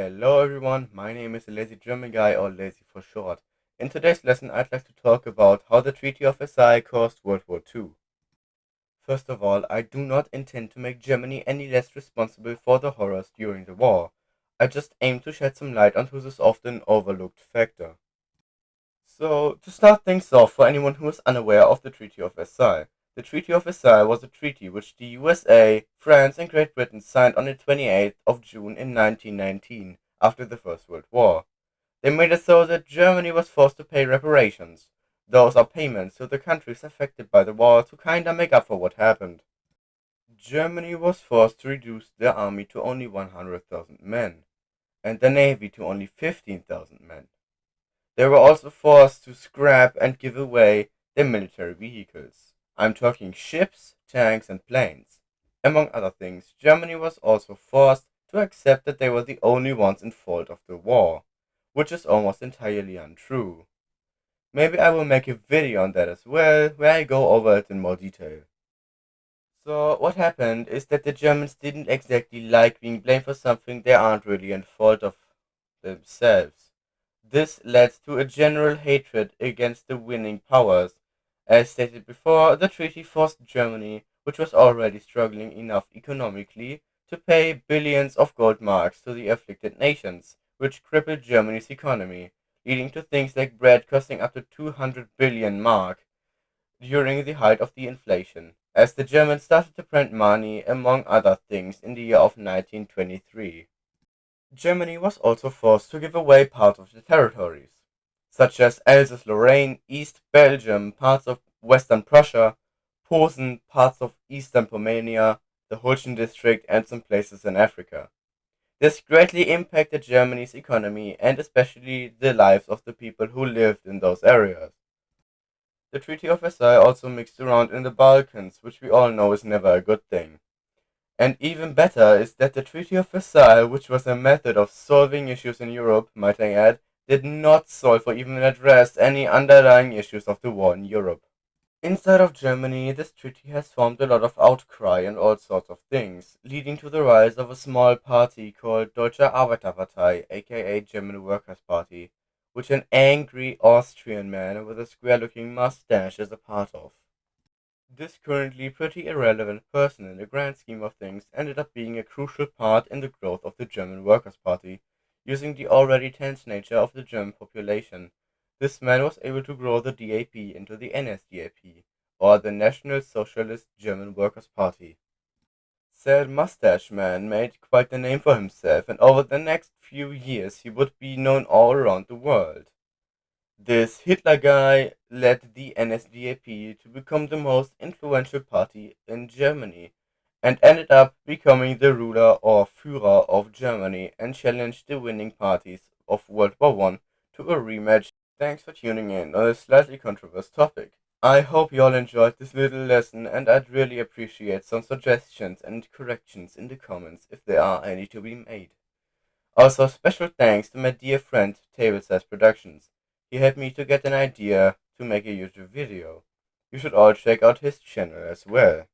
Hello everyone, my name is the Lazy German Guy, or Lazy for short. In today's lesson I'd like to talk about how the Treaty of Versailles caused World War II. First of all, I do not intend to make Germany any less responsible for the horrors during the war. I just aim to shed some light onto this often overlooked factor. So, to start things off, for anyone who is unaware of the Treaty of Versailles, the Treaty of Versailles was a treaty which the USA, France, and Great Britain signed on the 28th of June in 1919, after the First World War. They made it so that Germany was forced to pay reparations. Those are payments to the countries affected by the war to kinda make up for what happened. Germany was forced to reduce their army to only 100,000 men, and their navy to only 15,000 men. They were also forced to scrap and give away their military vehicles. I'm talking ships, tanks, and planes. Among other things, Germany was also forced to accept that they were the only ones in fault of the war, which is almost entirely untrue. Maybe I will make a video on that as well, where I go over it in more detail. So what happened is that the Germans didn't exactly like being blamed for something they aren't really in fault of themselves. This led to a general hatred against the winning powers. As stated before, the treaty forced Germany, which was already struggling enough economically, to pay billions of gold marks to the afflicted nations, which crippled Germany's economy, leading to things like bread costing up to 200 billion mark during the height of the inflation, as the Germans started to print money, among other things, in the year of 1923. Germany was also forced to give away part of the territories, such as Alsace-Lorraine, East Belgium, parts of Western Prussia, Posen, parts of Eastern Pomerania, the Holstein district, and some places in Africa. This greatly impacted Germany's economy and especially the lives of the people who lived in those areas. The Treaty of Versailles also mixed around in the Balkans, which we all know is never a good thing. And even better is that the Treaty of Versailles, which was a method of solving issues in Europe, might I add, did not solve or even address any underlying issues of the war in Europe. Inside of Germany, this treaty has formed a lot of outcry and all sorts of things, leading to the rise of a small party called Deutsche Arbeiterpartei, aka German Workers' Party, which an angry Austrian man with a square-looking mustache is a part of. This currently pretty irrelevant person in the grand scheme of things ended up being a crucial part in the growth of the German Workers' Party, using the already tense nature of the German population. This man was able to grow the DAP into the NSDAP, or the National Socialist German Workers' Party. Said mustache man made quite a name for himself, and over the next few years he would be known all around the world. This Hitler guy led the NSDAP to become the most influential party in Germany, and ended up becoming the ruler or Führer of Germany, and challenged the winning parties of World War I to a rematch. Thanks for tuning in on a slightly controversial topic. I hope you all enjoyed this little lesson, and I'd really appreciate some suggestions and corrections in the comments if there are any to be made. Also, special thanks to my dear friend Table Size Productions. He helped me to get an idea to make a YouTube video. You should all check out his channel as well.